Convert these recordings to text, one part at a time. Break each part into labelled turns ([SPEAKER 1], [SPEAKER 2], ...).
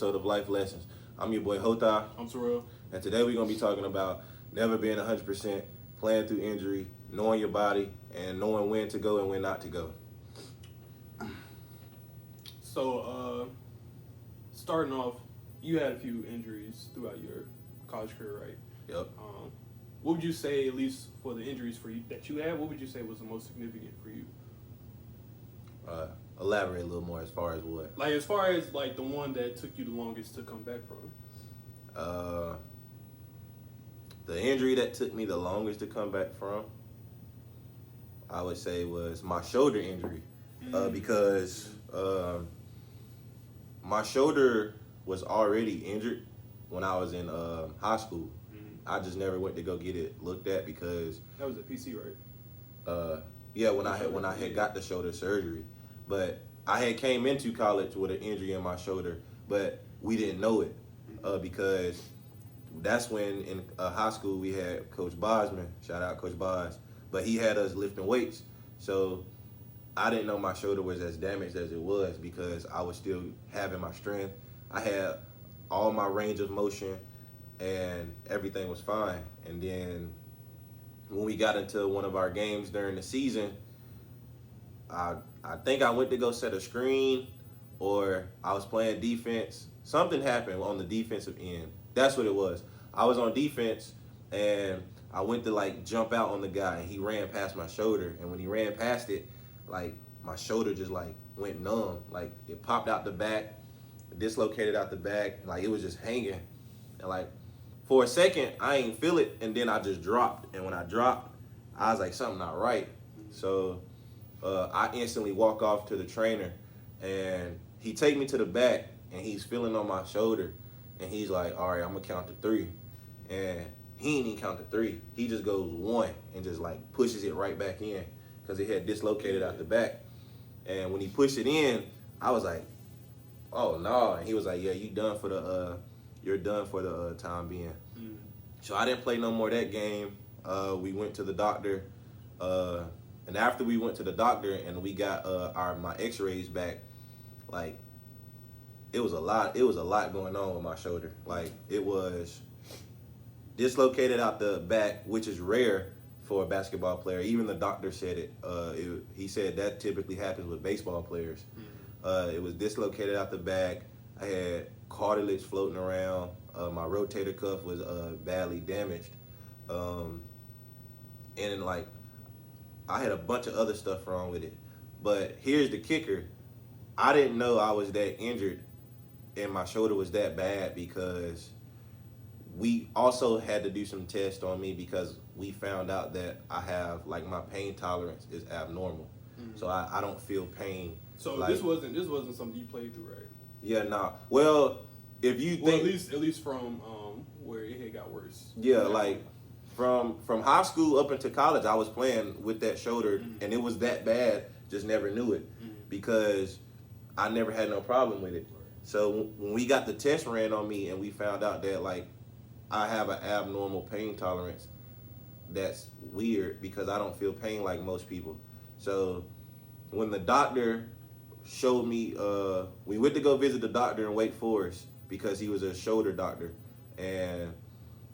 [SPEAKER 1] episode of Life Lessons. I'm your boy Hota.
[SPEAKER 2] I'm Terrell.
[SPEAKER 1] And today we're going to be talking about never being 100%, playing through injury, knowing your body, and knowing when to go and when not to go.
[SPEAKER 2] So, starting off, you had a few injuries throughout your college career, right?
[SPEAKER 1] Yep.
[SPEAKER 2] What would you say, at least for the injuries for you that you had, what would you say was the most significant for you?
[SPEAKER 1] Elaborate a little more as far as what?
[SPEAKER 2] Like, as far as, like, the one that took you the longest to come back from.
[SPEAKER 1] The injury that took me the longest to come back from, I would say, was my shoulder injury. Because my shoulder was already injured when I was in high school. I just never went to go get it looked at because
[SPEAKER 2] that was at PC, right?
[SPEAKER 1] Yeah, when I had got the shoulder surgery, but I had came into college with an injury in my shoulder, but we didn't know it because that's when in high school we had Coach Bosman. Shout out Coach Bos, but he had us lifting weights, so I didn't know my shoulder was as damaged as it was because I was still having my strength. I had all my range of motion and everything was fine. And then when we got into one of our games during the season, I think I went to go set a screen or I was playing defense. Something happened on the defensive end. That's what it was. I was on defense and I went to like jump out on the guy and he ran past my shoulder. And when he ran past it, like my shoulder just like went numb. Like it popped out the back, dislocated out the back. Like it was just hanging. And like for a second, I ain't feel it. And then I just dropped. And when I dropped, I was like, something not right. So I instantly walk off to the trainer and he take me to the back and he's feeling on my shoulder. And he's like, all right, I'm gonna count to 3. And he ain't even count to 3. He just goes 1 and just like pushes it right back in because it had dislocated out the back. And when he pushed it in, I was like, oh no. And he was like, yeah, you're done for the time being. So I didn't play no more that game. We went to the doctor. And after we went to the doctor and we got my x-rays back, like it was a lot going on with my shoulder. Like it was dislocated out the back, which is rare for a basketball player. Even the doctor said it. He said that typically happens with baseball players. It was dislocated out the back. I had cartilage floating around. My rotator cuff was badly damaged. And then, like, I had a bunch of other stuff wrong with it. But here's the kicker. I didn't know I was that injured and my shoulder was that bad because we also had to do some tests on me because we found out that I have, like, my pain tolerance is abnormal. So I don't feel pain.
[SPEAKER 2] So
[SPEAKER 1] like,
[SPEAKER 2] this wasn't something you played through, right?
[SPEAKER 1] Yeah, nah. Well, if you think
[SPEAKER 2] at least from where it had got worse.
[SPEAKER 1] Yeah, like from high school up into college, I was playing with that shoulder, and it was that bad. Just never knew it because I never had no problem with it. So when we got the test ran on me, and we found out that like I have an abnormal pain tolerance, that's weird because I don't feel pain like most people. So when the doctor showed me, we went to go visit the doctor in Wake Forest because he was a shoulder doctor. And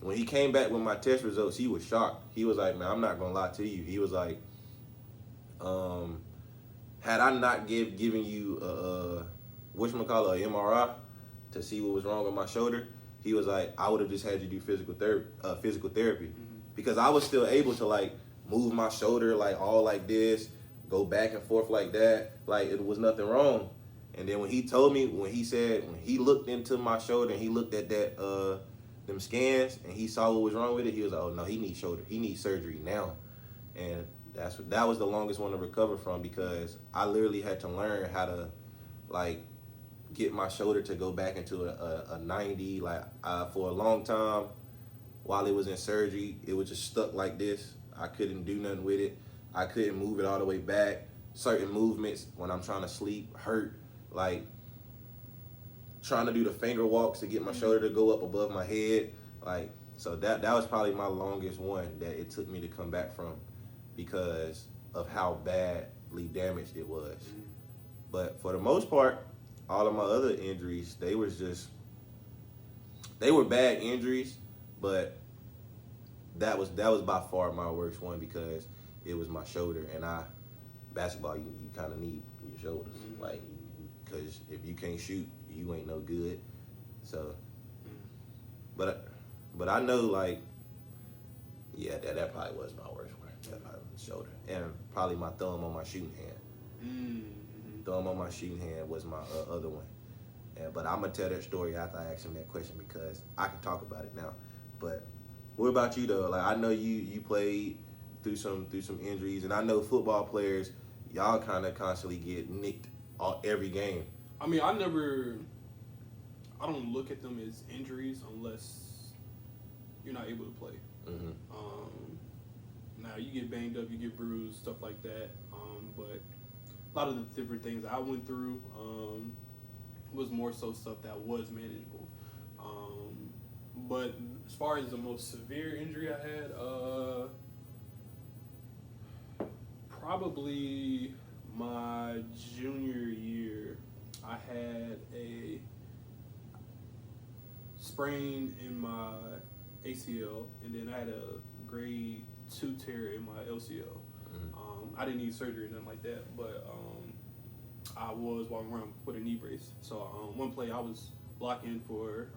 [SPEAKER 1] when he came back with my test results, he was shocked. He was like, man, I'm not going to lie to you. He was like, had I not given you an MRI to see what was wrong with my shoulder, he was like, I would have just had you do physical therapy. Because I was still able to like move my shoulder like all like this, go back and forth like that, like it was nothing wrong. And then when he told me, when he looked into my shoulder and he looked at them scans and he saw what was wrong with it, he was like, oh no, he needs surgery now. And that was the longest one to recover from because I literally had to learn how to like get my shoulder to go back into a 90. Like for a long time while it was in surgery, it was just stuck like this. I couldn't do nothing with it. I couldn't move it all the way back. Certain movements when I'm trying to sleep hurt, like trying to do the finger walks to get my shoulder to go up above my head. Like, so that was probably my longest one that it took me to come back from because of how badly damaged it was. But for the most part, all of my other injuries, they was just they were bad injuries, but that was by far my worst one because it was my shoulder, and basketball you kind of need your shoulders, like, because if you can't shoot, you ain't no good. So, but I know, like, yeah, that probably was my worst one. That probably was the shoulder, and probably my thumb on my shooting hand. Thumb on my shooting hand was my other one. But I'm gonna tell that story after I ask him that question because I can talk about it now. But what about you though? Like, I know you played through some injuries, and I know football players, y'all kind of constantly get nicked every game.
[SPEAKER 2] I mean, I don't look at them as injuries unless you're not able to play. Now you get banged up, you get bruised, stuff like that. But a lot of the different things I went through was more so stuff that was manageable. But as far as the most severe injury I had, probably my junior year, I had a sprain in my ACL, and then I had a grade 2 tear in my LCL. I didn't need surgery or nothing like that, but I was walking around with a knee brace. So one play I was blocking for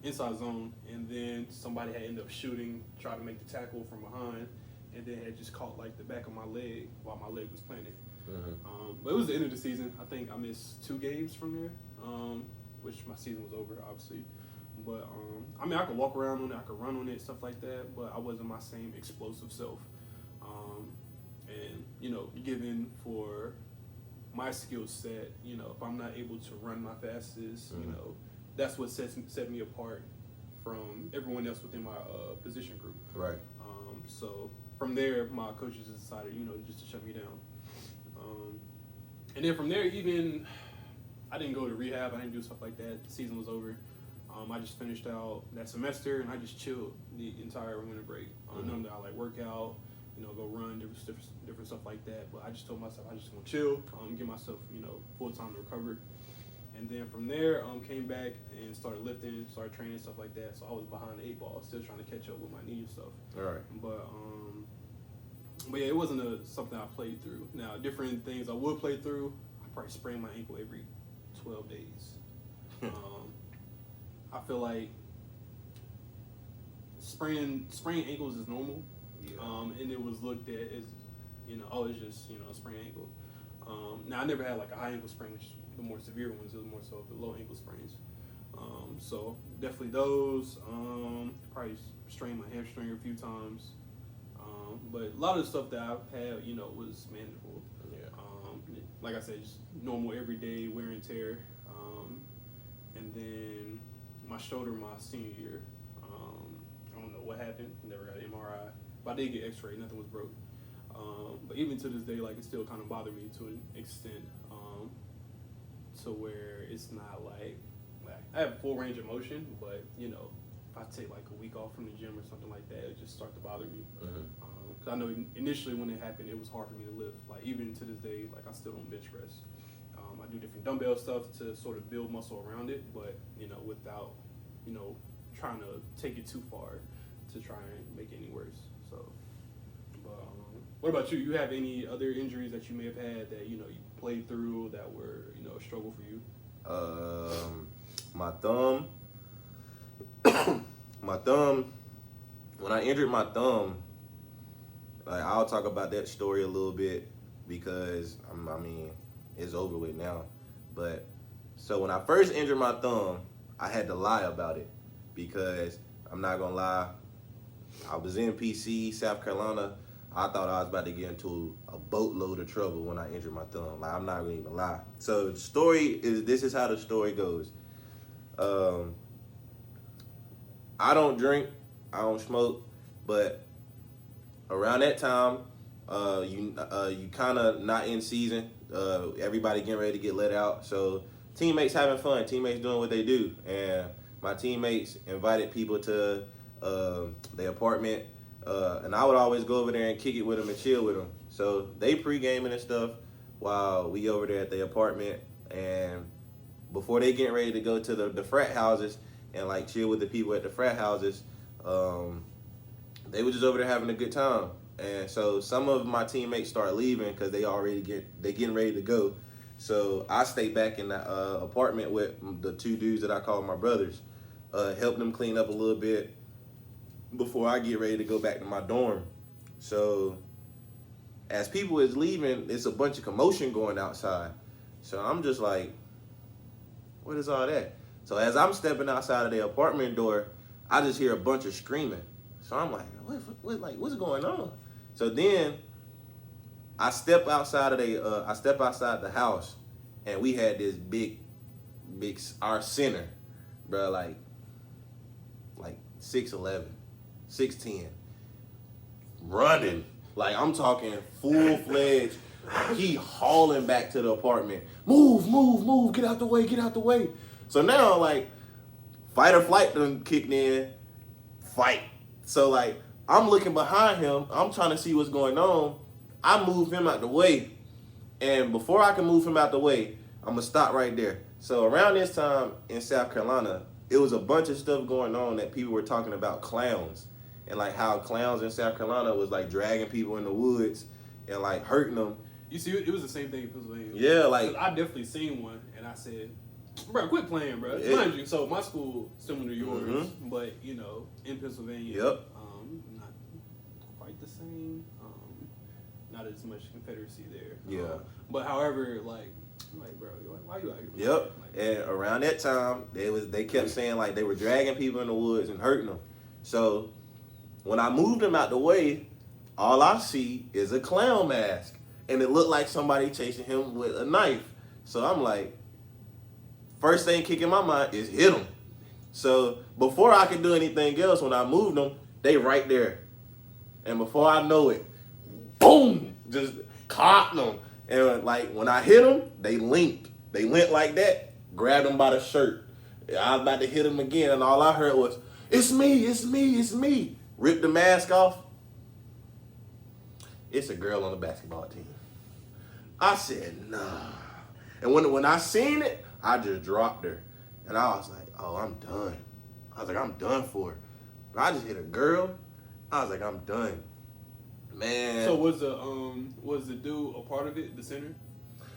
[SPEAKER 2] inside zone, and then somebody had ended up shooting, tried to make the tackle from behind, and then had just caught like the back of my leg while my leg was planted. But it was the end of the season. I think I missed 2 games from there, which my season was over, obviously. But I mean, I could walk around on it, I could run on it, stuff like that. But I wasn't my same explosive self. And you know, given for my skill set, you know, if I'm not able to run my fastest, you know, that's what set me apart from everyone else within my position group.
[SPEAKER 1] Right.
[SPEAKER 2] So from there, my coaches decided, you know, just to shut me down. And then from there, even I didn't go to rehab. I didn't do stuff like that. The season was over. I just finished out that semester, and I just chilled the entire winter break. Normally I like work out, you know, go run, different stuff like that. But I just told myself I just gonna chill, give myself, you know, full time to recover. And then from there, came back and started lifting, started training, stuff like that. So I was behind the 8 ball, still trying to catch up with my knee and stuff.
[SPEAKER 1] All right.
[SPEAKER 2] But yeah, it wasn't something I played through. Now, different things I would play through, I probably sprain my ankle every 12 days. I feel like spraining ankles is normal. Yeah. And it was looked at as, you know, oh, it's just, you know, a sprained ankle. Now, I never had like a high ankle sprain, which is the more severe ones. It was more so the low ankle sprains. So definitely those. Probably strained my hamstring a few times. But a lot of the stuff that I've had, you know, was manageable.
[SPEAKER 1] Yeah.
[SPEAKER 2] Like I said, just normal everyday wear and tear. And then my shoulder my senior year. I don't know what happened. Never got an MRI. But I did get X-ray. Nothing was broke. But even to this day, like, it still kind of bothered me to an extent. To where it's not like I have full range of motion, but you know, if I take like a week off from the gym or something like that, it just starts to bother me. Cause I know initially when it happened, it was hard for me to lift. Like even to this day, like I still don't bench press. I do different dumbbell stuff to sort of build muscle around it, but you know, without, you know, trying to take it too far to try and make it any worse. So, but what about you? You have any other injuries that you may have had that, you know, you played through that were, you know, a struggle for you?
[SPEAKER 1] My thumb. When I injured my thumb, like, I'll talk about that story a little bit because I mean, it's over with now. But so when I first injured my thumb, I had to lie about it because I'm not gonna lie, I was in PC, South Carolina. I thought I was about to get into a boatload of trouble when I injured my thumb. Like, I'm not gonna even lie. So the story is, this is how the story goes. I don't drink, I don't smoke, but around that time, you kind of not in season. Everybody getting ready to get let out. So teammates having fun, teammates doing what they do. And my teammates invited people to their apartment. And I would always go over there and kick it with them and chill with them. So they pre-gaming and stuff while we over there at the apartment. And before they getting ready to go to the frat houses and like chill with the people at the frat houses. They were just over there having a good time. And so some of my teammates start leaving because they getting ready to go. So I stay back in the apartment with the two dudes that I call my brothers, help them clean up a little bit before I get ready to go back to my dorm. So as people is leaving, it's a bunch of commotion going outside. So I'm just like, what is all that? So as I'm stepping outside of the apartment door, I just hear a bunch of screaming. So I'm like, what's going on? So then I step outside the house, and we had this big, our center, bro, like 6'11", 6'10", running. Like, I'm talking full-fledged. He hauling back to the apartment. Move, get out the way. So now, like, fight or flight done kicked in. Fight. So, like, I'm looking behind him. I'm trying to see what's going on. I move him out the way. And before I can move him out the way, I'm going to stop right there. So around this time in South Carolina, it was a bunch of stuff going on that people were talking about clowns. And, like, how clowns in South Carolina was, like, dragging people in the woods and, like, hurting them.
[SPEAKER 2] You see, it was the same thing in Pennsylvania.
[SPEAKER 1] Yeah, like...
[SPEAKER 2] I definitely seen one, and I said, bro, quit playing, bro.
[SPEAKER 1] Yeah.
[SPEAKER 2] Mind you, so my school, similar to yours, but, you know, in Pennsylvania,
[SPEAKER 1] Yep.
[SPEAKER 2] not quite the same. Not as much Confederacy there.
[SPEAKER 1] Yeah.
[SPEAKER 2] But however, like, bro, why you out here?
[SPEAKER 1] Yep.
[SPEAKER 2] Like,
[SPEAKER 1] And around that time, they kept saying, like, they were dragging people in the woods and hurting them. So when I moved them out the way, all I see is a clown mask. And it looked like somebody chasing him with a knife. So I'm like, first thing kicking my mind is hit him. So before I could do anything else, when I moved them, they right there. And before I know it, boom, just caught them. And like when I hit them, they linked. They linked like that, grabbed him by the shirt. I was about to hit him again, and all I heard was, it's me. Ripped the mask off. It's a girl on the basketball team. I said, nah. And when I seen it, I just dropped her. And I was like, oh, I'm done. I was like, I'm done for it. But I just hit a girl. I was like, I'm done. Man.
[SPEAKER 2] So was the dude a part of it, the center?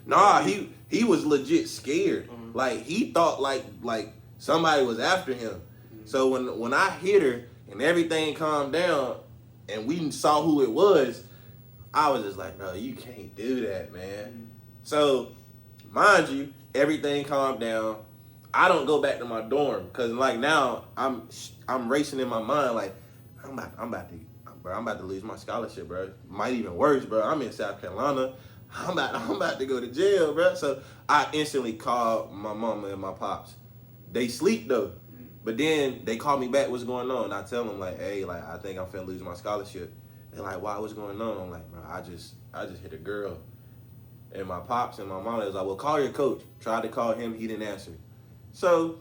[SPEAKER 1] Nah, he was legit scared.
[SPEAKER 2] Mm-hmm.
[SPEAKER 1] Like he thought like somebody was after him.
[SPEAKER 2] Mm-hmm.
[SPEAKER 1] So when I hit her and everything calmed down and we saw who it was, I was just like, bro, you can't do that, man.
[SPEAKER 2] Mm-hmm. So,
[SPEAKER 1] mind you, everything calmed down. I don't go back to my dorm because like now I'm racing in my mind like I'm about to lose my scholarship, bro. Might even worse, bro. I'm in South Carolina. I'm about to go to jail, bro. So I instantly called my mama and my pops. They sleep though, but then they call me back. What's going on? And I tell them like, hey, like I think I'm finna lose my scholarship. They're like, why? What's going on? I'm like, bro, I just hit a girl. And my pops and my mama was like, well, call your coach. Tried to call him, he didn't answer. So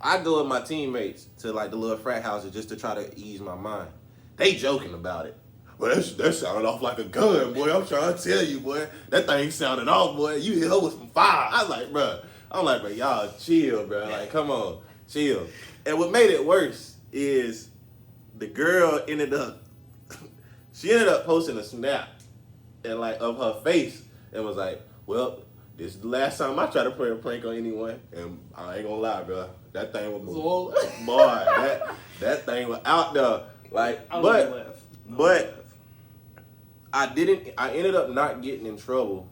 [SPEAKER 1] I go with my teammates to like the little frat houses just to try to ease my mind. They joking about it. Well, that sounded off like a gun, boy. I'm trying to tell you, boy. That thing sounded off, boy. You hit her with some fire. I was like, bro. I'm like, bro, y'all chill, bro. Like, come on, chill. And what made it worse is the girl ended up posting a snap and like of her face and was like, well, this is the last time I try to play a prank on anyone. And I ain't gonna lie, bro. That thing was boy, that thing was out there. Like, but I ended up not getting in trouble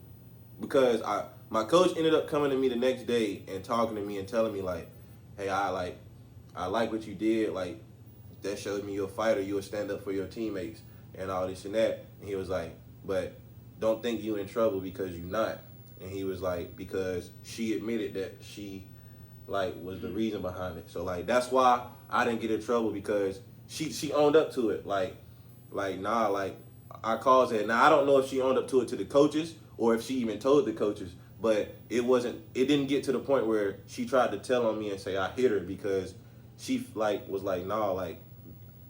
[SPEAKER 1] because my coach ended up coming to me the next day and talking to me and telling me like, hey, I like what you did. Like, that showed me you're a fighter. You'll stand up for your teammates and all this and that. And he was like, but don't think you in trouble because you're not. And he was like, because she admitted that she like was the reason behind it. So like that's why I didn't get in trouble because she owned up to it. Like I caused it. Now I don't know if she owned up to it to the coaches or if she even told the coaches, but it didn't get to the point where she tried to tell on me and say I hit her because she like was like, nah, like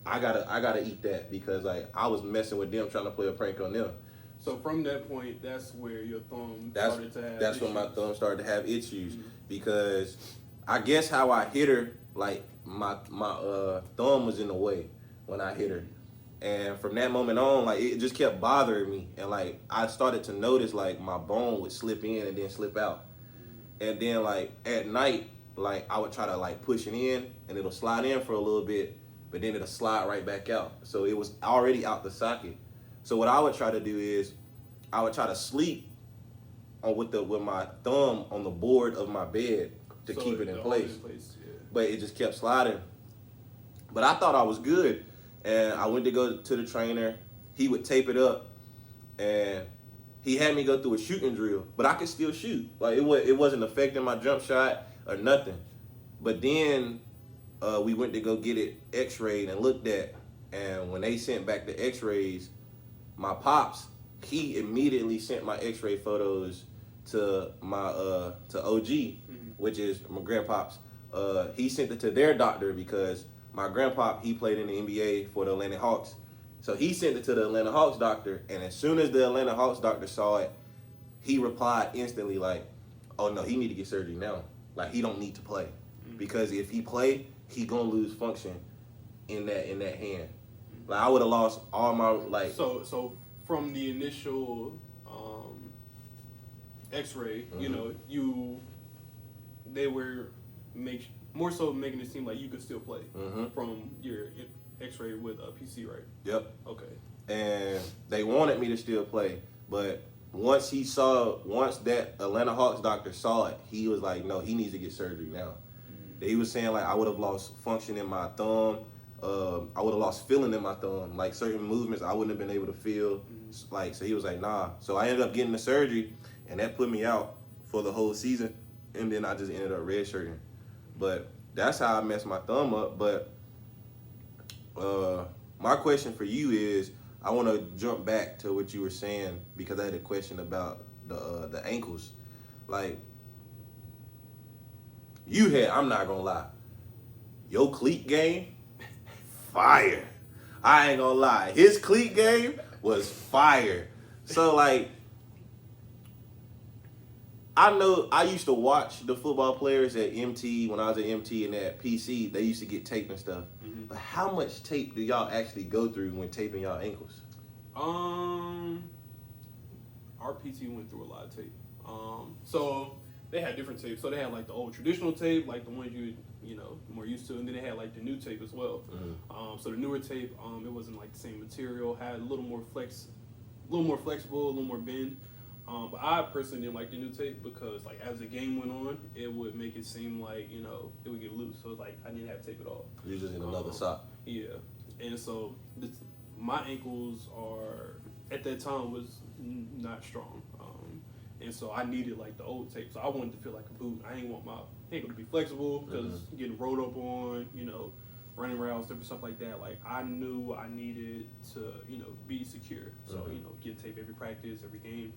[SPEAKER 1] I gotta eat that because like I was messing with them trying to play a prank on them.
[SPEAKER 2] So from that point, that's where your thumb started to have
[SPEAKER 1] That's
[SPEAKER 2] issues.
[SPEAKER 1] when my thumb started to have issues because I guess how I hit her, like my thumb was in the way when I hit her. And from that moment on, like it just kept bothering me, and like I started to notice like my bone would slip in and then slip out, and then like at night, like I would try to like push it in, and it'll slide in for a little bit, but then it'll slide right back out. So it was already out the socket. So what I would try to do is, I would try to sleep with my thumb on the board of my bed to keep it in place.
[SPEAKER 2] Yeah.
[SPEAKER 1] But it just kept sliding. But I thought I was good. And I went to go to the trainer. He would tape it up, and he had me go through a shooting drill. But I could still shoot. Like it wasn't affecting my jump shot or nothing. But then we went to go get it X-rayed and looked at. And when they sent back the X-rays, my pops, he immediately sent my X-ray photos to my to OG, which is my grandpops. He sent it to their doctor because my grandpop, he played in the NBA for the Atlanta Hawks. So he sent it to the Atlanta Hawks doctor, and as soon as the Atlanta Hawks doctor saw it, he replied instantly like, oh no, he need to get surgery now. Like he don't need to play. Because if he play, he gonna lose function in that hand. Like I would have lost all my like.
[SPEAKER 2] So from the initial X-ray, you know, they were more so making it seem like you could still play from your X-ray with a PC, right?
[SPEAKER 1] Yep.
[SPEAKER 2] Okay.
[SPEAKER 1] And they wanted me to still play, but once that Atlanta Hawks doctor saw it, he was like, no, he needs to get surgery now. He was saying like I would have lost function in my thumb. I would have lost feeling in my thumb. Like certain movements I wouldn't have been able to feel. Like so he was like, nah. So I ended up getting the surgery, and that put me out for the whole season. And then I just ended up redshirting. But that's how I messed my thumb up. But my question for you is, I want to jump back to what you were saying because I had a question about the ankles. Like I'm not gonna lie, your cleat game, fire. I ain't gonna lie, his cleat game was fire. So like, I know I used to watch the football players at MT when I was at MT and at PC. They used to get tape and stuff. But how much tape do y'all actually go through when taping y'all ankles?
[SPEAKER 2] Our PT went through a lot of tape. So they had different tapes. So they had like the old traditional tape, like the ones you know more used to, and then they had like the new tape as well. So the newer tape, it wasn't like the same material, had a little more flexible, a little more bend. But I personally didn't like the new tape because like as the game went on, it would make it seem like, you know, it would get loose. So it's like I didn't have tape at all.
[SPEAKER 1] You're just in another sock.
[SPEAKER 2] Yeah. And so my ankles at that time was not strong. And so I needed like the old tape. So I wanted to feel like a boot. I didn't want my ankle to be flexible because getting rolled up on, you know, running routes, different stuff like that. Like I knew I needed to, you know, be secure. So, you know, get tape every practice, every game.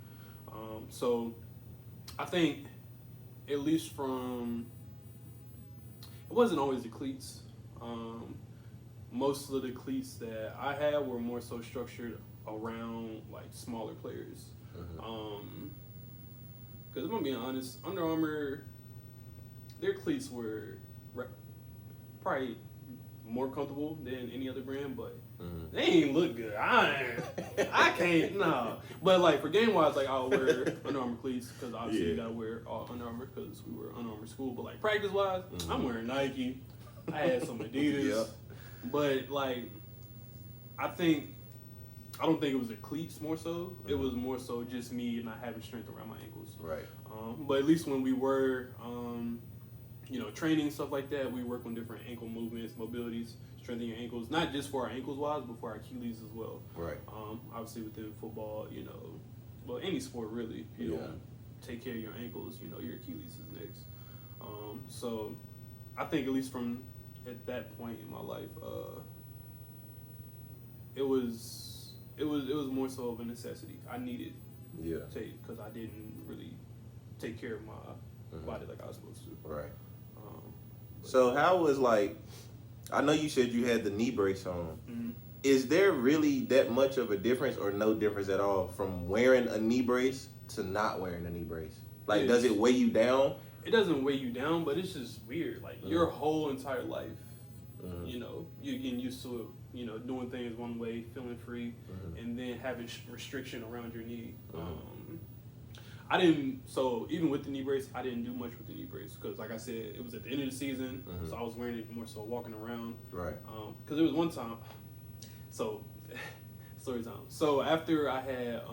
[SPEAKER 2] So I think at least from, it wasn't always the cleats. Most of the cleats that I had were more so structured around like smaller players. Because if I'm being honest, Under Armour, their cleats were probably more comfortable than any other brand, but they ain't look good. I can't, no. But like for game wise, like I'll wear Under Armour cleats because obviously you gotta wear Under Armour because we were Under Armour school. But like practice wise, I'm wearing Nike. I had some Adidas, but like I don't think it was the cleats more so. It was more so just me not having strength around my ankles.
[SPEAKER 1] Right.
[SPEAKER 2] But at least when we were, you know, training stuff like that, we work on different ankle movements, mobilities, strengthening your ankles, not just for our ankles wise, but for our Achilles as well.
[SPEAKER 1] Right.
[SPEAKER 2] Obviously within football, you know, well any sport really, if you don't take care of your ankles, you know, your Achilles is next. So I think at least from at that point in my life, it was more so of a necessity. I needed tape because I didn't really take care of my body like I was supposed to.
[SPEAKER 1] Right. So how was like, I know you said you had the knee brace on. Is there really that much of a difference or no difference at all from wearing a knee brace to not wearing a knee brace? Like, does it weigh you down?
[SPEAKER 2] it doesn't weigh you down, but it's just weird. Like your whole entire life, you know, you're getting used to it. You know, doing things one way, feeling free, and then having restriction around your knee. I didn't. So even with the knee brace, I didn't do much with the knee brace because, like I said, it was at the end of the season, so I was wearing it more so walking around.
[SPEAKER 1] Right.
[SPEAKER 2] Because there was one time. So, story time. So after I had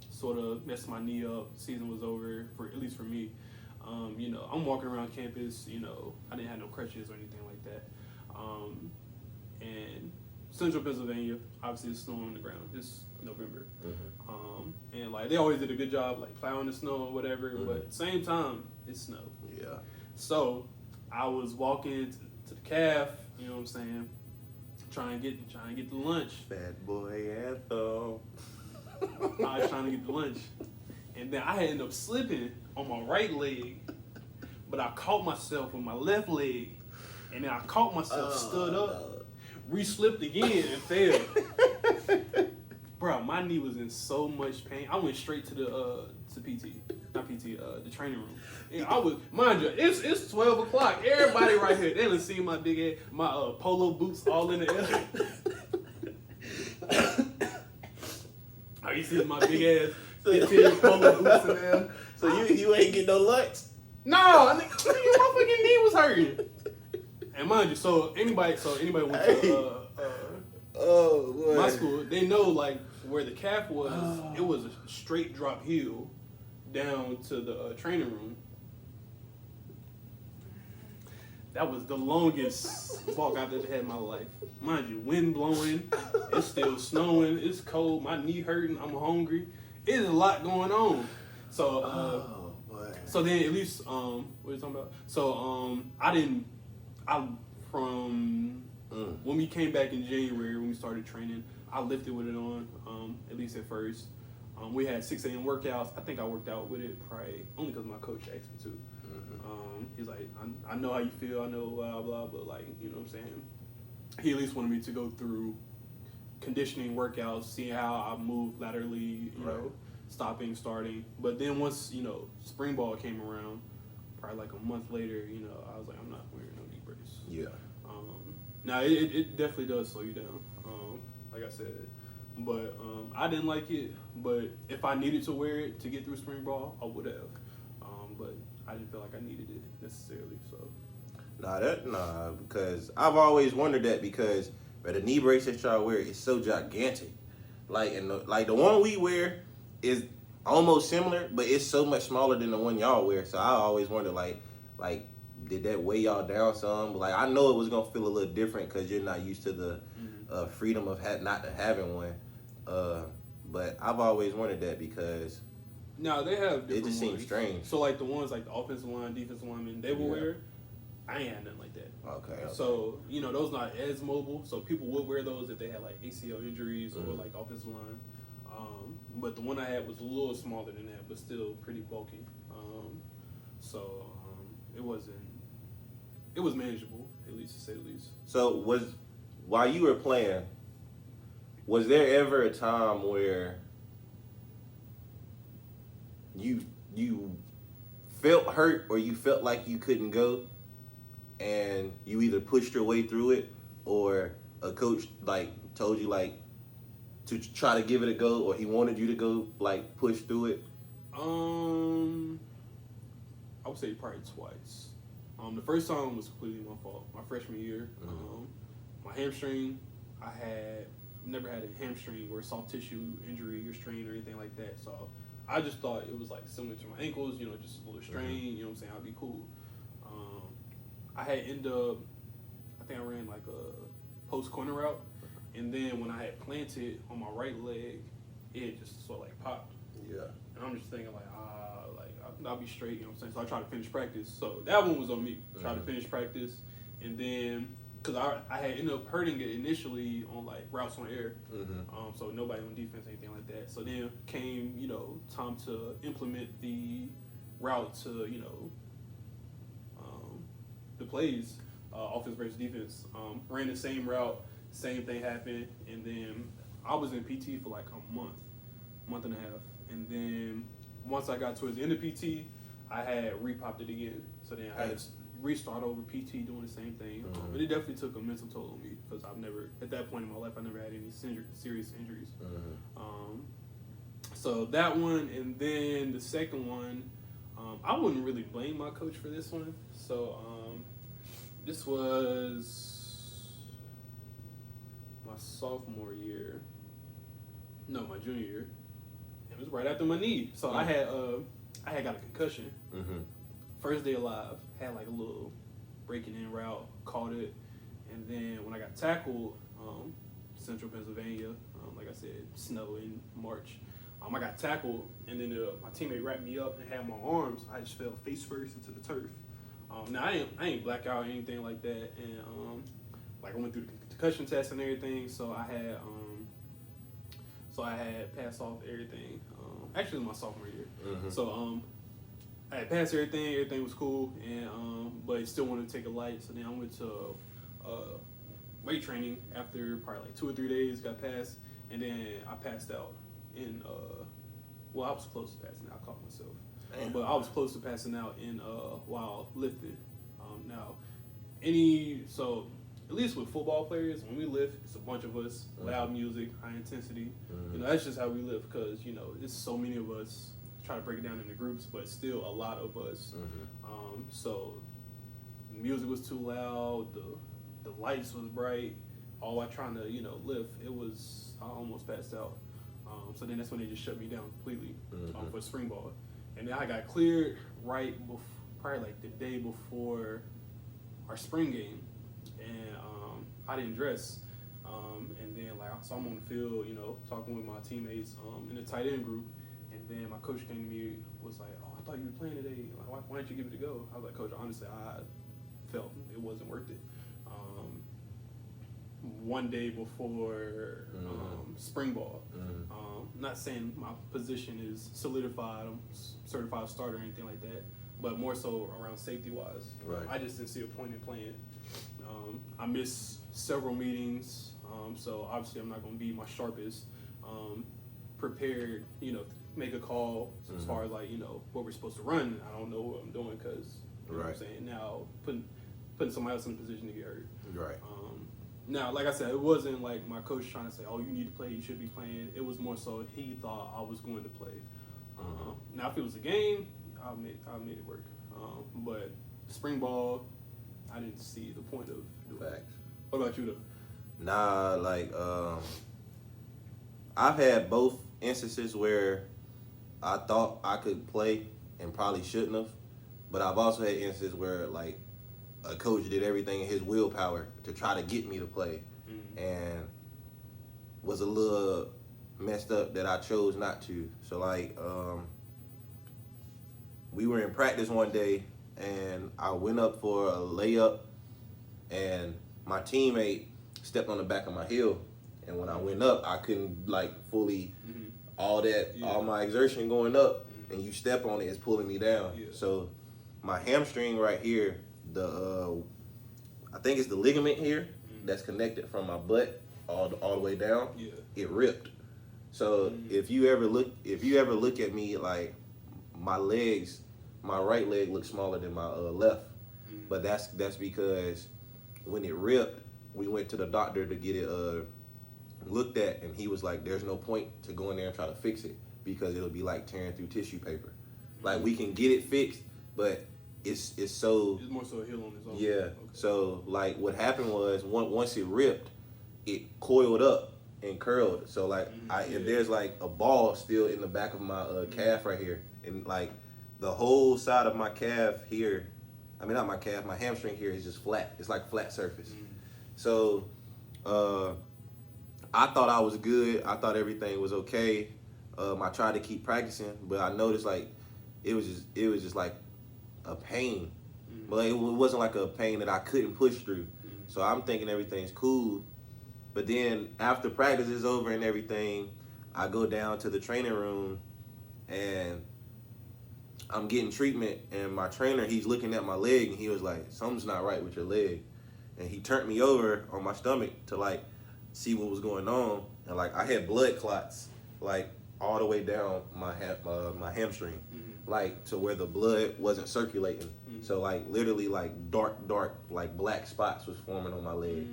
[SPEAKER 2] sort of messed my knee up, season was over for at least for me. You know, I'm walking around campus. You know, I didn't have no crutches or anything like that. And Central Pennsylvania, obviously it's snowing on the ground. It's November. And like they always did a good job like plowing the snow or whatever, but at the same time, it snowed.
[SPEAKER 1] Yeah.
[SPEAKER 2] So I was walking to the calf, you know what I'm saying, trying to get the lunch.
[SPEAKER 1] Bad boy anthem.
[SPEAKER 2] I was trying to get the lunch. And then I had ended up slipping on my right leg, but I caught myself with my left leg. And then I caught myself, stood up, re-slipped again, and fell. Bro, my knee was in so much pain. I went straight to the the training room. And I was, mind you, it's 12 o'clock. Everybody right here, they done seen my big ass, my polo boots all in the air. Oh, you see my big ass 15 polo boots in there.
[SPEAKER 1] So you ain't get no lunch?
[SPEAKER 2] No, my fucking knee was hurting. And mind you, so anybody went to my school, they know like where the calf was. It was a straight drop hill down to the training room. That was the longest walk I've ever had in my life. Mind you, wind blowing, it's still snowing, it's cold, my knee hurting, I'm hungry. It's a lot going on. So, so then at least what are you talking about? So from when we came back in January, when we started training, I lifted with it on, at least at first. We had 6 a.m. workouts. I think I worked out with it probably only because my coach asked me to. He's like, I know how you feel, I know blah, blah, but like, you know what I'm saying? He at least wanted me to go through conditioning workouts, see how I move laterally, you know, stopping, starting. But then once, you know, spring ball came around, probably like a month later, you know, I was like, I'm not wearing no knee brace.
[SPEAKER 1] Yeah.
[SPEAKER 2] Now it definitely does slow you down, like I said, but I didn't like it. But if I needed to wear it to get through spring ball, I would have. But I didn't feel like I needed it necessarily. So.
[SPEAKER 1] Nah, because I've always wondered that because the knee brace that y'all wear is so gigantic, like the one we wear is almost similar, but it's so much smaller than the one y'all wear. So I always wonder like did that weigh y'all down some? Like I know it was gonna feel a little different because you're not used to the freedom of not having one. But I've always wondered that because
[SPEAKER 2] no, they have different
[SPEAKER 1] it just seems
[SPEAKER 2] ones.
[SPEAKER 1] strange.
[SPEAKER 2] So like the ones like the offensive line, defensive linemen, they will wear. I ain't had nothing like that.
[SPEAKER 1] Okay.
[SPEAKER 2] So you know those not as mobile. So people would wear those if they had like ACL injuries or like offensive line. But the one I had was a little smaller than that, but still pretty bulky. It was manageable, at least to say the least.
[SPEAKER 1] So while you were playing, was there ever a time where you felt hurt or you felt like you couldn't go and you either pushed your way through it or a coach like told you like to try to give it a go or he wanted you to go like push through it?
[SPEAKER 2] I would say probably twice. The first time was completely my fault. My freshman year, my hamstring, I've never had a hamstring or soft tissue injury or strain or anything like that. So I just thought it was like similar to my ankles, you know, just a little strain, you know what I'm saying, I'd be cool. I had ended up, I think I ran like a post corner route, and then when I had planted on my right leg, it just sort of like popped.
[SPEAKER 1] Yeah.
[SPEAKER 2] And I'm just thinking like, I'll be straight, you know what I'm saying? So I tried to finish practice. So that one was on me. Tried to finish practice, and then because I had ended up hurting it initially on like routes on air, so nobody on defense, anything like that. So then came, you know, time to implement the route to, you know, the plays, offense versus defense. Ran the same route, same thing happened, and then I was in PT for like a month and a half, and then once I got towards the end of PT, I had repopped it again. So then I had to restart over PT doing the same thing.
[SPEAKER 1] Mm-hmm.
[SPEAKER 2] But it definitely took a mental toll on me because I've never, at that point in my life, I never had any serious injuries.
[SPEAKER 1] Mm-hmm.
[SPEAKER 2] So that one, and then the second one, I wouldn't really blame my coach for this one. So this was my sophomore year. No, my junior year. It was right after my knee. So I had got a concussion.
[SPEAKER 1] Mm-hmm.
[SPEAKER 2] First day alive, had like a little breaking in route, caught it, and then when I got tackled, Central Pennsylvania, like I said, snow in March. I got tackled, and then my teammate wrapped me up and had my arms. I just fell face first into the turf. Now I ain't black out or anything like that, and like I went through the concussion test and everything, so I had passed off everything. Actually, my sophomore year.
[SPEAKER 1] Mm-hmm.
[SPEAKER 2] So I had passed everything was cool, and but I still wanted to take a light. So then I went to weight training after probably like 2 or 3 days. Got passed, and then I passed out in I was close to passing out. I caught myself.
[SPEAKER 1] Damn.
[SPEAKER 2] But I was close to passing out in while lifting. Now, at least with football players, when we lift, it's a bunch of us, loud music, high intensity.
[SPEAKER 1] Mm-hmm.
[SPEAKER 2] You know, that's just how we lift because it's so many of us. Try to break it down into groups, but still a lot of us.
[SPEAKER 1] Mm-hmm.
[SPEAKER 2] So the music was too loud, the lights was bright. All while trying to lift, I almost passed out. So then that's when they just shut me down completely for spring ball. And then I got cleared probably like the day before our spring game, and I didn't dress. And then so I'm on the field, talking with my teammates in the tight end group, and then my coach came to me, was like, "Oh, I thought you were playing today. Like, why didn't you give it a go?" I was like, "Coach, honestly, I felt it wasn't worth it." One day before spring ball. Not saying my position is solidified, I'm certified starter or anything like that, but more so around safety wise.
[SPEAKER 1] Right.
[SPEAKER 2] I just didn't see a point in playing. I missed several meetings, so obviously I'm not going to be my sharpest. Prepared, make a call as far as what we're supposed to run. I don't know what I'm doing because you know what I'm saying, now putting somebody else in a position to get hurt.
[SPEAKER 1] Right.
[SPEAKER 2] Now, like I said, it wasn't like my coach trying to say, "Oh, you need to play. You should be playing." It was more so he thought I was going to play. Now, if it was a game, I made it work. But spring ball, I didn't see the point of doing it.
[SPEAKER 1] Facts.
[SPEAKER 2] What about you though?
[SPEAKER 1] Nah, I've had both instances where I thought I could play and probably shouldn't have, but I've also had instances where a coach did everything in his willpower to try to get me to play, and was a little messed up that I chose not to. So we were in practice one day, and I went up for a layup, and my teammate stepped on the back of my heel, and when I went up, I couldn't fully all my exertion going up, and you step on it, it's pulling me down.
[SPEAKER 2] Yeah.
[SPEAKER 1] So my hamstring right here, I think it's the ligament here that's connected from my butt all the way down.
[SPEAKER 2] Yeah.
[SPEAKER 1] It ripped. So if you ever look at me, my legs, my right leg looks smaller than my left, but that's because when it ripped, we went to the doctor to get it looked at, and he was like, "There's no point to go in there and try to fix it because it'll be like tearing through tissue paper. We can get it fixed, but it's so."
[SPEAKER 2] It's more so a heel on his own.
[SPEAKER 1] Yeah.
[SPEAKER 2] Okay.
[SPEAKER 1] So what happened was once it ripped, it coiled up and curled. So if there's a ball still in the back of my calf right here, and the whole side of my calf here, not my calf, my hamstring here is just flat. It's like flat surface. So I thought I was good. I thought everything was okay. I tried to keep practicing, but I noticed it was just a pain. But it wasn't a pain that I couldn't push through. So I'm thinking everything's cool. But then after practice is over and everything, I go down to the training room and I'm getting treatment, and my trainer, he's looking at my leg, and he was like, "Something's not right with your leg." And he turned me over on my stomach to see what was going on, and I had blood clots all the way down my hamstring. like to where the blood wasn't circulating. So like literally like dark like black spots was forming on my leg.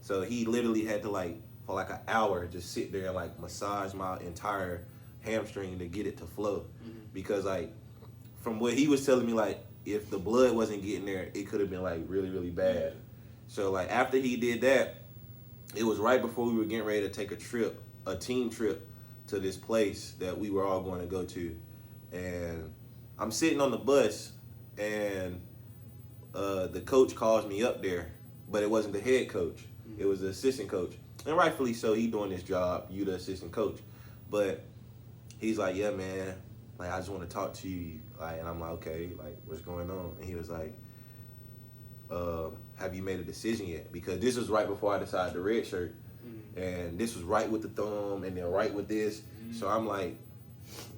[SPEAKER 1] So he literally had to like for like an hour just sit there and like massage my entire hamstring to get it to flow. Because like from what he was telling me, like if the blood wasn't getting there, it could have been like really, really bad. So like after he did that, it was right before we were getting ready to take a team trip to this place that we were all going to go to. And I'm sitting on the bus and the coach calls me up there, but it wasn't the head coach. It was the assistant coach. And rightfully so, he doing this job, you the assistant coach. But he's like, yeah, man, like I just want to talk to you. Like, and I'm like, okay, like what's going on? And he was like, have you made a decision yet? Because this was right before I decided to red shirt. And this was right with the thumb and then right with this. So I'm like,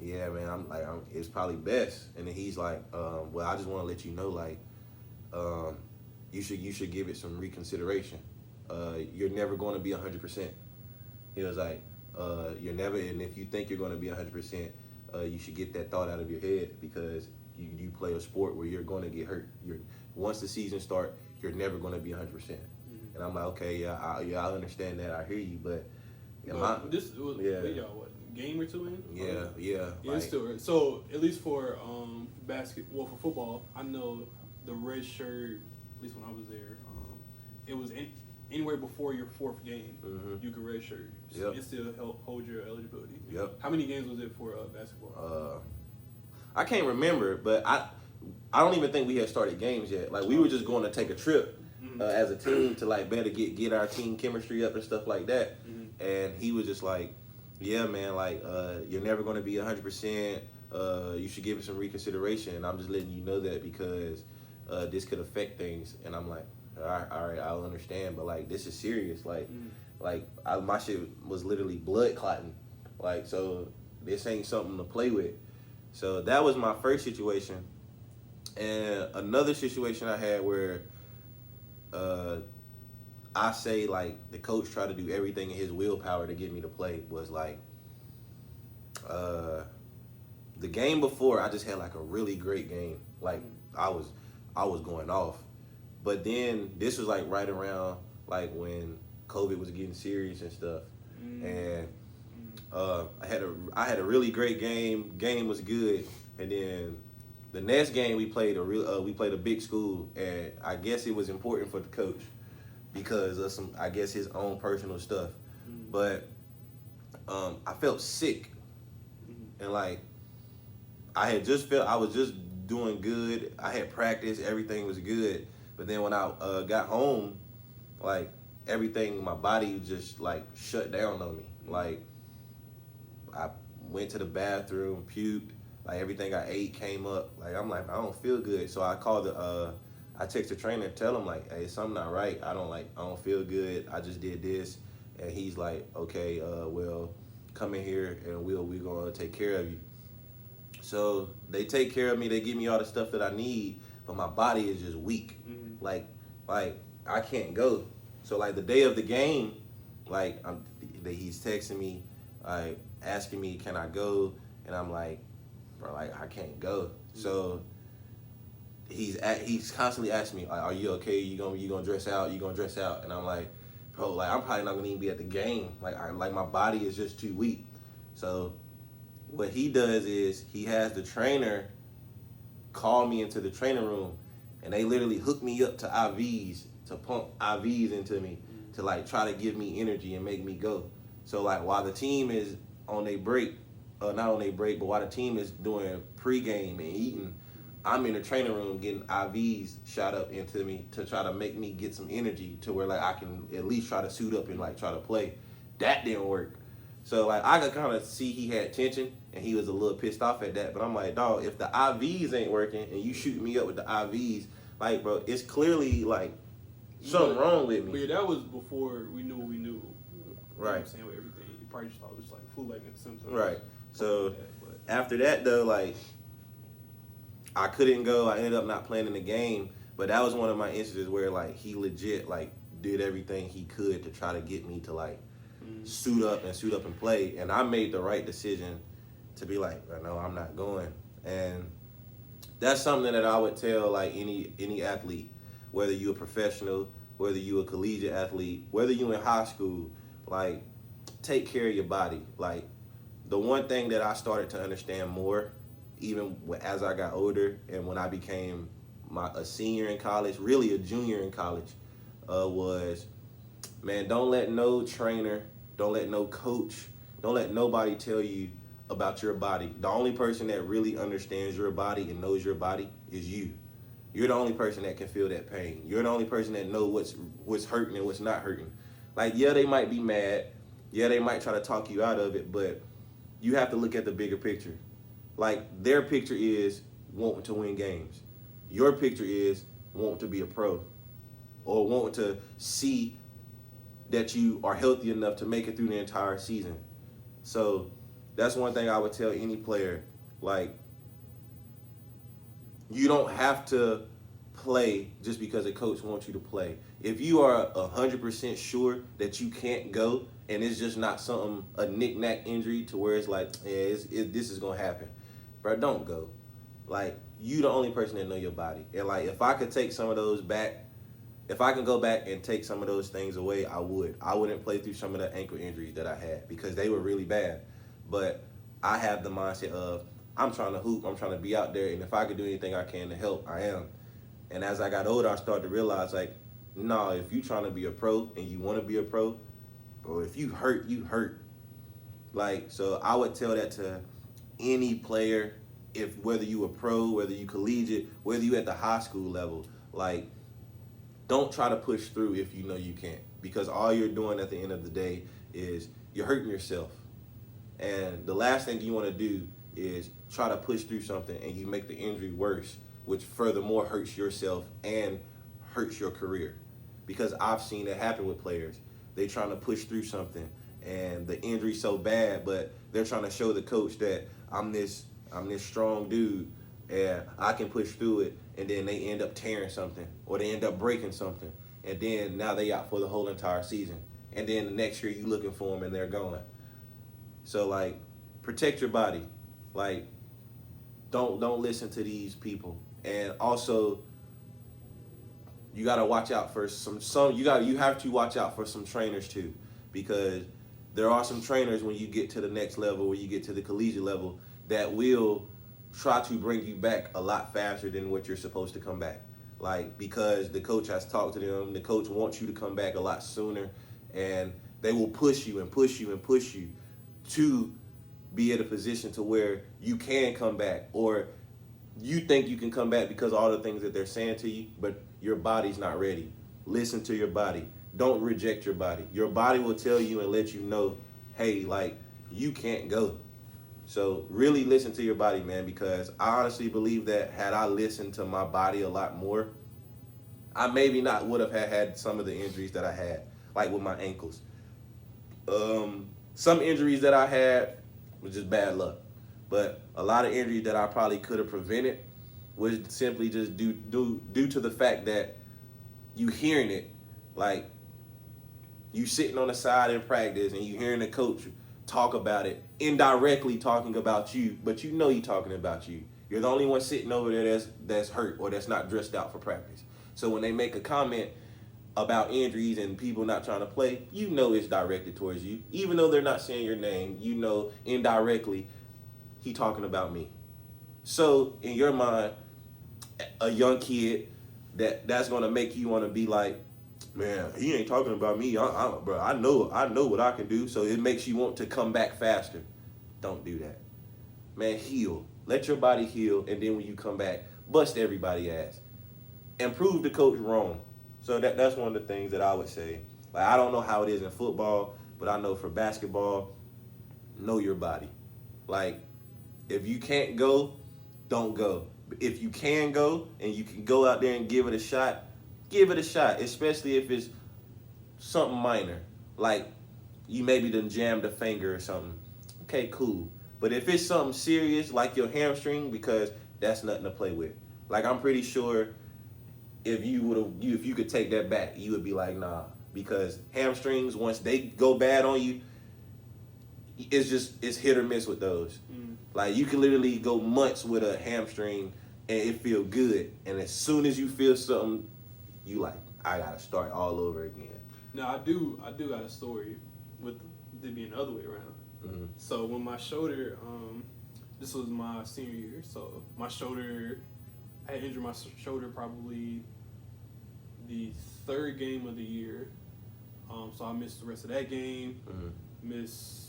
[SPEAKER 1] yeah, man, it's probably best. And then he's like, well, I just want to let you know, like, you should give it some reconsideration. You're never going to be 100%. He was like, you're never, and if you think you're going to be 100%, you should get that thought out of your head because you play a sport where you're going to get hurt. Once the season starts, you're never going to be 100%. And I'm like, okay, yeah, I understand that. I hear you, but
[SPEAKER 2] this was y'all what game or two in?
[SPEAKER 1] Yeah.
[SPEAKER 2] Like, it's still so at least for for football, I know the red shirt. At least when I was there, it was anywhere before your fourth game, you could red shirt. So it still hold your eligibility.
[SPEAKER 1] Yep.
[SPEAKER 2] How many games was it for basketball?
[SPEAKER 1] I can't remember, but I don't even think we had started games yet. Like we were just going to take a trip. As a team to like better get our team chemistry up and stuff like that. And he was just like, yeah, man, like you're never going to be 100%. You should give it some reconsideration. And I'm just letting you know that because this could affect things. And I'm like, all right, I'll understand. But like, this is serious. Like, my shit was literally blood clotting. Like, so this ain't something to play with. So that was my first situation. And another situation I had where I say like the coach tried to do everything in his willpower to get me to play was like the game before I just had like a really great game. Like I was going off. But then this was like right around like when COVID was getting serious and stuff. And I had a really great game. Game was good. And then the next game we played a big school, and I guess it was important for the coach because of some, I guess, his own personal stuff. But I felt sick, and like I was just doing good. I had practice, everything was good. But then when I got home, like everything, my body just like shut down on me. Like I went to the bathroom, puked. Like everything I ate came up. Like I'm like I don't feel good. So I called I text the trainer and tell him like, hey, something not right. I don't feel good. I just did this, and he's like, okay, well, come in here and we're gonna take care of you. So they take care of me. They give me all the stuff that I need, but my body is just weak. Like I can't go. So like the day of the game, like he's texting me, like asking me, can I go? And I'm like, bro, like I can't go. So he's constantly asking me, like, are you okay? You gonna dress out? You gonna dress out? And I'm like, bro, like I'm probably not gonna even be at the game. Like my body is just too weak. So what he does is he has the trainer call me into the training room, and they literally hook me up to IVs, to pump IVs into me, to like try to give me energy and make me go. So like while the team is on their break, not on their break, but while the team is doing pregame and eating, I'm in the training room getting IVs shot up into me to try to make me get some energy to where like I can at least try to suit up and like try to play. That didn't work. So like I could kind of see he had tension and he was a little pissed off at that. But I'm like, dog, if the IVs ain't working and you shooting me up with the IVs, like, bro, it's clearly like something wrong with me.
[SPEAKER 2] But yeah, that was before we knew what we knew.
[SPEAKER 1] Right.
[SPEAKER 2] You know what I'm saying, with everything. You probably just thought it was like flu-like symptoms.
[SPEAKER 1] Right. So after that though, like I couldn't go. I ended up not playing in the game. But that was one of my instances where like he legit like did everything he could to try to get me to like suit up and play. And I made the right decision to be like, no, I'm not going. And that's something that I would tell like any athlete, whether you're a professional, whether you're a collegiate athlete, whether you're in high school, like take care of your body. Like the one thing that I started to understand more, even as I got older and when I became a senior in college, really a junior in college, was, man, don't let no trainer, don't let no coach, don't let nobody tell you about your body. The only person that really understands your body and knows your body is you. You're the only person that can feel that pain. You're the only person that knows what's hurting and what's not hurting. Like, yeah, they might be mad. Yeah, they might try to talk you out of it, but you have to look at the bigger picture. Like, their picture is wanting to win games. Your picture is wanting to be a pro or wanting to see that you are healthy enough to make it through the entire season. So that's one thing I would tell any player. Like, you don't have to play just because a coach wants you to play. If you are 100% sure that you can't go and it's just not a knick-knack injury to where it's like, yeah, this is going to happen, bro, don't go. Like, you the only person that know your body. And, like, if I could take some of those back, if I can go back and take some of those things away, I would. I wouldn't play through some of the ankle injuries that I had because they were really bad. But I have the mindset of, I'm trying to hoop, I'm trying to be out there, and if I could do anything I can to help, I am. And as I got older, I started to realize, like, no, if you're trying to be a pro and you want to be a pro, bro, if you hurt, you hurt. Like, so I would tell that to any player, whether you a pro, whether you collegiate, whether you at the high school level, like, don't try to push through if you know you can't, because all you're doing at the end of the day is you're hurting yourself. And the last thing you want to do is try to push through something and you make the injury worse, which furthermore hurts yourself and hurts your career. Because I've seen it happen with players. They trying to push through something and the injury's so bad, but they're trying to show the coach that I'm this strong dude and I can push through it, and then they end up tearing something or they end up breaking something, and then now they out for the whole entire season, and then the next year you looking for them and they're gone. So, like, protect your body. Like, don't listen to these people. And also, you gotta watch out for you have to watch out for some trainers too, because there are some trainers when you get to the next level, when you get to the collegiate level, that will try to bring you back a lot faster than what you're supposed to come back. Like, because the coach has talked to them, the coach wants you to come back a lot sooner, and they will push you and push you and push you to be at a position to where you can come back, or you think you can come back because of all the things that they're saying to you, but your body's not ready. Listen to your body. Don't reject your body. Your body will tell you and let you know, hey, like, you can't go. So really listen to your body, man, because I honestly believe that had I listened to my body a lot more, I maybe not would have had some of the injuries that I had, like with my ankles. Some injuries that I had was just bad luck, but a lot of injuries that I probably could have prevented was simply just due to the fact that you hearing it, like you sitting on the side in practice and you hearing the coach talk about it, indirectly talking about you, but you know he talking about you. You're the only one sitting over there that's hurt or that's not dressed out for practice. So when they make a comment about injuries and people not trying to play, you know it's directed towards you. Even though they're not saying your name, you know indirectly he talking about me. So in your mind, a young kid that's gonna make you want to be like, man, he ain't talking about me. Bro, I know what I can do. So it makes you want to come back faster. Don't do that, man. Heal. Let your body heal, and then when you come back, bust everybody ass and prove the coach wrong. So that's one of the things that I would say. Like, I don't know how it is in football, but I know for basketball, know your body. Like, if you can't go, don't go. If you can go and you can go out there and give it a shot, give it a shot, especially if it's something minor. Like, you maybe done jammed a finger or something. Okay, cool. But if it's something serious, like your hamstring, because that's nothing to play with. Like, I'm pretty sure if you could take that back, you would be like, nah. Because hamstrings, once they go bad on you, it's hit or miss with those. Like, you can literally go months with a hamstring and it feel good. And as soon as you feel something, you like, I gotta start all over again.
[SPEAKER 2] Now I do got a story with it being the other way around.
[SPEAKER 1] Mm-hmm.
[SPEAKER 2] So when my shoulder, this was my senior year. So my shoulder, I had injured my shoulder probably the third game of the year. So I missed the rest of that game, missed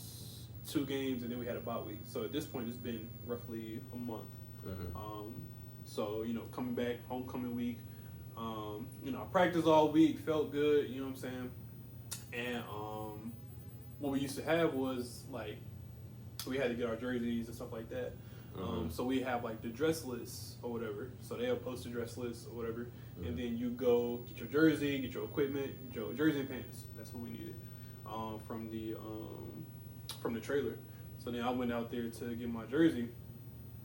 [SPEAKER 2] 2 games, and then we had a bye week. So at this point, it's been roughly a month. So, coming back, homecoming week, I practiced all week, felt good, you know what I'm saying? And what we used to have was, like, we had to get our jerseys and stuff like that. So we have, like, the dress lists or whatever. So they'll post the dress list or whatever. And then you go get your jersey, get your equipment, get your jersey and pants. That's what we needed from the trailer. So then I went out there to get my jersey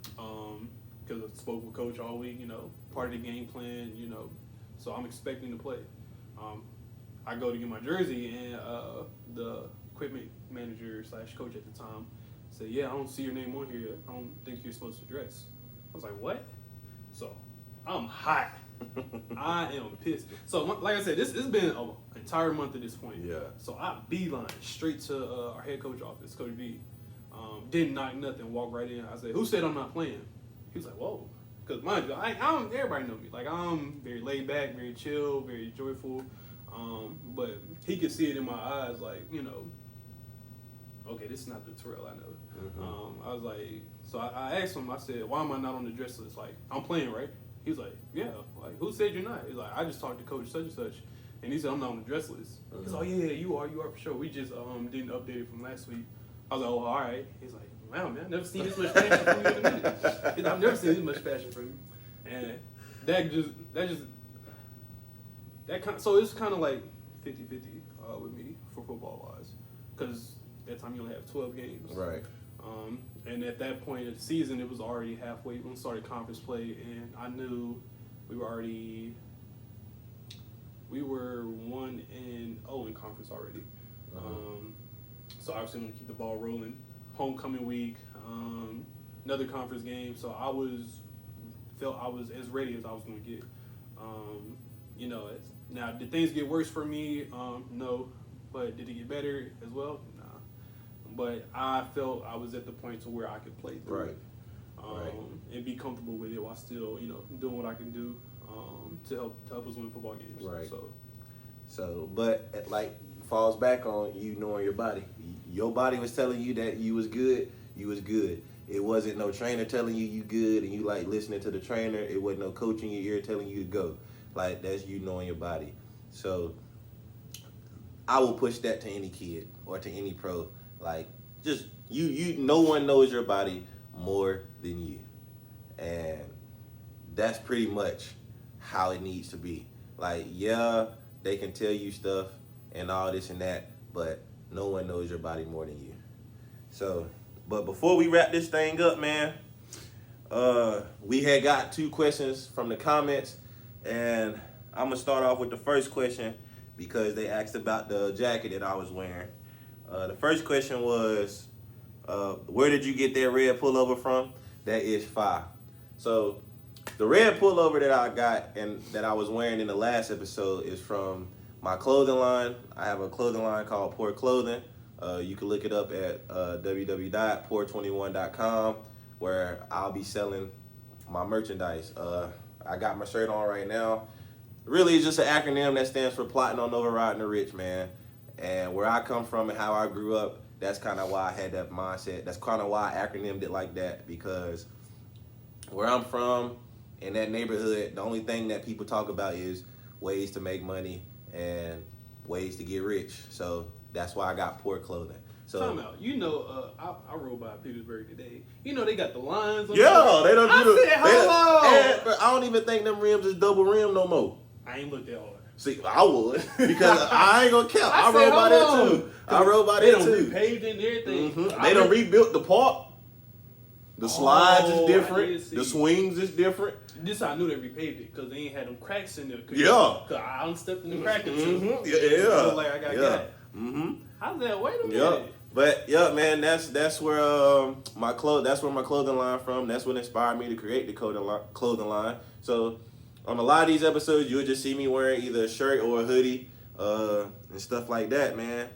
[SPEAKER 2] because I spoke with Coach all week, part of the game plan, So I'm expecting to play. I go to get my jersey, and the equipment manager / coach at the time said, "Yeah, I don't see your name on here. I don't think you're supposed to dress." I was like, "What?" So I'm hot. I am pissed. So like I said, this has been an entire month at this point.
[SPEAKER 1] Yeah.
[SPEAKER 2] So I beeline straight to our head coach office, Coach V. Didn't knock nothing, walked right in. I said, "Who said I'm not playing?" He was like, "Whoa." Because mind you, everybody know me. Like, I'm very laid back, very chill, very joyful. But he could see it in my eyes, like, okay, this is not the Terrell I know. I was like, so I asked him, I said, "Why am I not on the dress list? Like, I'm playing, right?" He was like, "Yeah." Like, "Who said you're not?" He's like, "I just talked to Coach such and such, and he said I'm not on the dress list." He's like, "Oh yeah, you are for sure. We just didn't update it from last week." I was like, "Oh, all right." He's like, "Wow, man, I've never seen this much passion from you in a minute. I've never seen this much passion from you." And so it's kind of like 50-50 with me for football wise, because that time you only have 12 games.
[SPEAKER 1] Right.
[SPEAKER 2] And at that point of the season, it was already halfway when we started conference play, and I knew we were 1-0 in conference already. So obviously I'm going to keep the ball rolling. Homecoming week, another conference game. So I felt I was as ready as I was going to get. Now, did things get worse for me? No. But did it get better as well? Nah. But I felt I was at the point to where I could play through it. And be comfortable with it while still, doing what I can do to help us win football games.
[SPEAKER 1] Right. So, but like falls back on you knowing your body. Your body was telling you that you was good. You was good. It wasn't no trainer telling you good, and you like listening to the trainer. It wasn't no coach in your ear telling you to go. Like, that's you knowing your body. So I will push that to any kid or to any pro. Like, just you no one knows your body more than you. And that's pretty much how it needs to be. Like, yeah, they can tell you stuff and all this and that, but no one knows your body more than you. So, but before we wrap this thing up, man, we had got 2 questions from the comments, and I'm gonna start off with the first question because they asked about the jacket that I was wearing. The first question was, where did you get that red pullover from? That is fire. So the red pullover that I got and that I was wearing in the last episode is from my clothing line. I have a clothing line called Pour Clothing. You can look it up at www.pour21.com, where I'll be selling my merchandise. I got my shirt on right now. Really, it's just an acronym that stands for Plotting on Overriding the Rich, man. And where I come from and how I grew up, that's kind of why I had that mindset. That's kind of why I acronymed it like that, because where I'm from, in that neighborhood, the only thing that people talk about is ways to make money and ways to get rich. So that's why I got Pour Clothing. So
[SPEAKER 2] time out. I rode by Petersburg today. They got the lines on
[SPEAKER 1] they don't do
[SPEAKER 2] hello.
[SPEAKER 1] I don't even think them rims is double rim no more.
[SPEAKER 2] I ain't looked that hard.
[SPEAKER 1] See, I would, because I ain't gonna count. I rode by that too. I rode by that too.
[SPEAKER 2] They done repaved and everything.
[SPEAKER 1] They done rebuilt the park. The slides is different. The swings is different.
[SPEAKER 2] This I knew they repaved it because they ain't had them cracks in there.
[SPEAKER 1] Yeah.
[SPEAKER 2] Cause I done stepped in the crack or two.
[SPEAKER 1] Yeah.
[SPEAKER 2] Like I got. How's that? Wait a minute.
[SPEAKER 1] But yeah, man, that's where my clothing line from. That's what inspired me to create the clothing line. So on a lot of these episodes, you'll just see me wearing either a shirt or a hoodie, and stuff like that, man.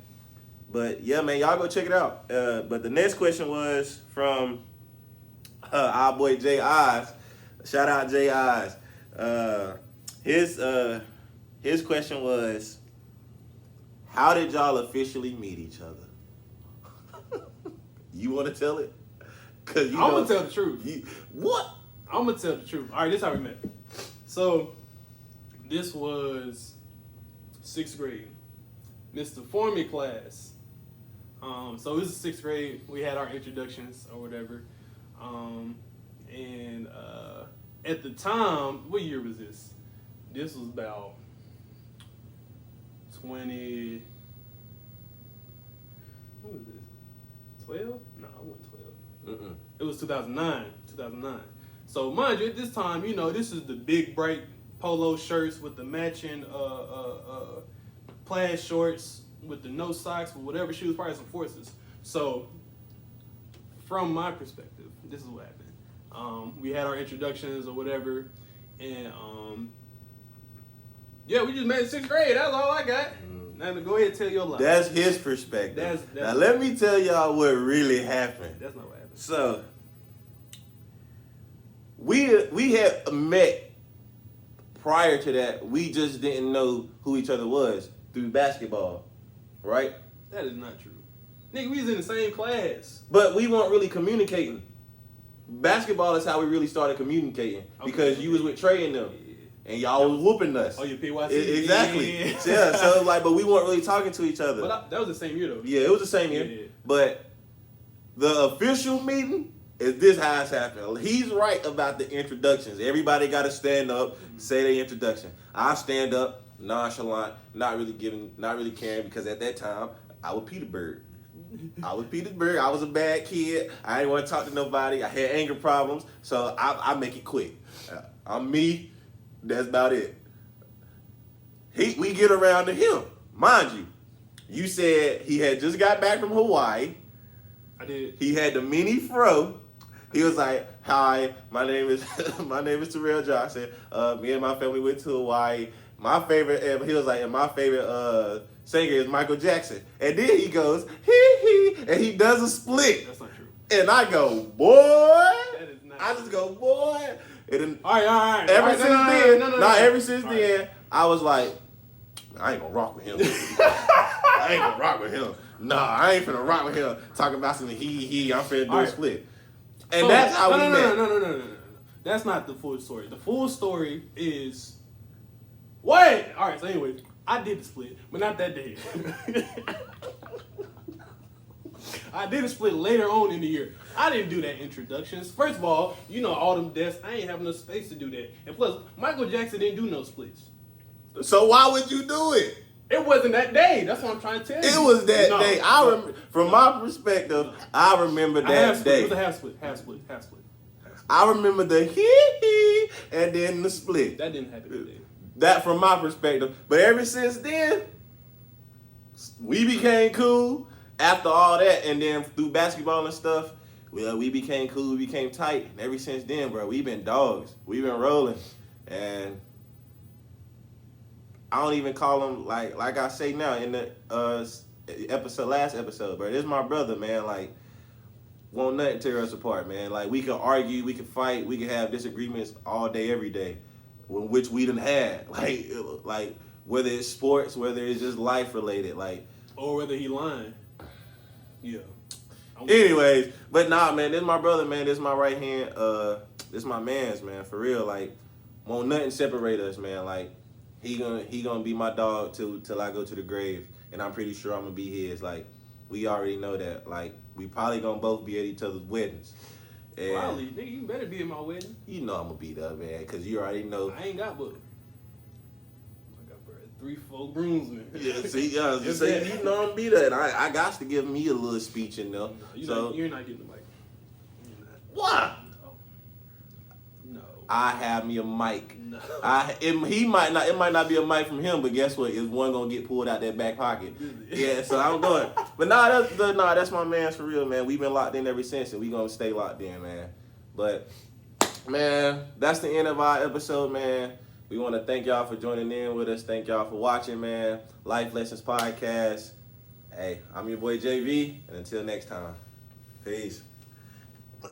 [SPEAKER 1] But yeah, man, y'all go check it out. But the next question was from our boy Jay Eyes. Shout out Jay Eyes. His question was, how did y'all officially meet each other? You want to tell it? Cause
[SPEAKER 2] I'm gonna tell the truth.
[SPEAKER 1] What?
[SPEAKER 2] I'm gonna tell the truth. All right, this is how we met. So this was 6th grade, Mr. Formie class. So this is 6th grade. We had our introductions or whatever. And at the time, what year was this? This was about 20. What was this? 12? No, it wasn't 12. It was 2009. 2009. So mind you, at this time, you know, this is the big bright polo shirts with the matching plaid shorts with the no socks with whatever shoes, probably some Forces. So from my perspective, this is what happened. We had our introductions or whatever, and yeah, we just met in 6th grade. That's all I got. Now go ahead and tell your life.
[SPEAKER 1] That's his perspective.
[SPEAKER 2] That's
[SPEAKER 1] now let me tell y'all what really happened.
[SPEAKER 2] That's not what happened.
[SPEAKER 1] So we had met prior to that. We just didn't know who each other was through basketball, right?
[SPEAKER 2] That is not true. Nigga, we was in the same class.
[SPEAKER 1] But we weren't really communicating. Basketball is how we really started communicating because you was with Trey and them. And y'all was whooping us.
[SPEAKER 2] Oh, you PYC?
[SPEAKER 1] Exactly. Yeah. So like, but we weren't really talking to each other.
[SPEAKER 2] But that was the same year though.
[SPEAKER 1] Yeah, it was the same year.
[SPEAKER 2] Yeah.
[SPEAKER 1] But the official meeting is this how it's happened. He's right about the introductions. Everybody got to stand up, say their introduction. I stand up, nonchalant, not really caring because at that time I was Peter Bird. I was a bad kid. I didn't want to talk to nobody. I had anger problems, so I make it quick. I'm me. That's about it. We get around to him. Mind you, you said he had just got back from Hawaii.
[SPEAKER 2] I did.
[SPEAKER 1] He had the mini fro. He was like, "Hi, my name is Terrell Johnson. Me and my family went to Hawaii. My favorite," and he was like, "And my favorite singer is Michael Jackson." And then he goes, "Hee hee," and he does a split.
[SPEAKER 2] That's not true.
[SPEAKER 1] And I go, "Boy."
[SPEAKER 2] That is not
[SPEAKER 1] I just go, "Boy." And then
[SPEAKER 2] all right.
[SPEAKER 1] Ever since
[SPEAKER 2] No.
[SPEAKER 1] then, I was like, I ain't gonna rock with him. I ain't gonna rock with him. Nah, I ain't finna rock with him. Talking about some he. I'm finna do a split. And
[SPEAKER 2] So,
[SPEAKER 1] that's how we met.
[SPEAKER 2] No. That's not the full story. The full story is what? All right. So anyway, I did the split, but not that day. I did a split later on in the year. I didn't do that introductions. First of all, you know all them desks. I ain't have enough space to do that. And plus, Michael Jackson didn't do no splits.
[SPEAKER 1] So why would you do it?
[SPEAKER 2] It wasn't that day. That's what I'm trying to tell you.
[SPEAKER 1] It was that day. From my perspective, I remember that day.
[SPEAKER 2] It was a half split.
[SPEAKER 1] I remember the hee and then the split.
[SPEAKER 2] That didn't happen that day.
[SPEAKER 1] That from my perspective. But ever since then, we became cool. After all that, and then through basketball and stuff, well, we became cool, we became tight. And ever since then, bro, we've been dogs. We've been rolling. And I don't even call him, like I say now in the last episode, bro. This is my brother, man. Like, won't nothing tear us apart, man. Like, we can argue, we can fight, we can have disagreements all day, every day, which we done had. Like whether it's sports, whether it's just life related, like.
[SPEAKER 2] Or whether he lying. Yeah.
[SPEAKER 1] Anyways, but nah, man, this is my brother, man. This is my right hand. This is my man's, man. For real, like, won't nothing separate us, man. Like, he gonna be my dog till I go to the grave, and I'm pretty sure I'm gonna be his. Like, we already know that. Like, we probably gonna both be at each other's weddings. And
[SPEAKER 2] probably, nigga, you better be at my wedding.
[SPEAKER 1] You know I'm gonna be there, man, because you already know.
[SPEAKER 2] I ain't got but 3-4 groomsmen.
[SPEAKER 1] Yeah, see, you know I'm gonna be there. And I got to give me a little speech in there.
[SPEAKER 2] No, you're not getting the mic.
[SPEAKER 1] Why?
[SPEAKER 2] No.
[SPEAKER 1] I have me a mic.
[SPEAKER 2] No.
[SPEAKER 1] It might not be a mic from him, but guess what? Is one gonna get pulled out that back pocket? Yeah, so I'm going. But that's my man for real, man. We've been locked in ever since, and we gonna stay locked in, man. But man, that's the end of our episode, man. We want to thank y'all for joining in with us. Thank y'all for watching, man. Life Lessons Podcast. Hey, I'm your boy JV, and until next time, peace.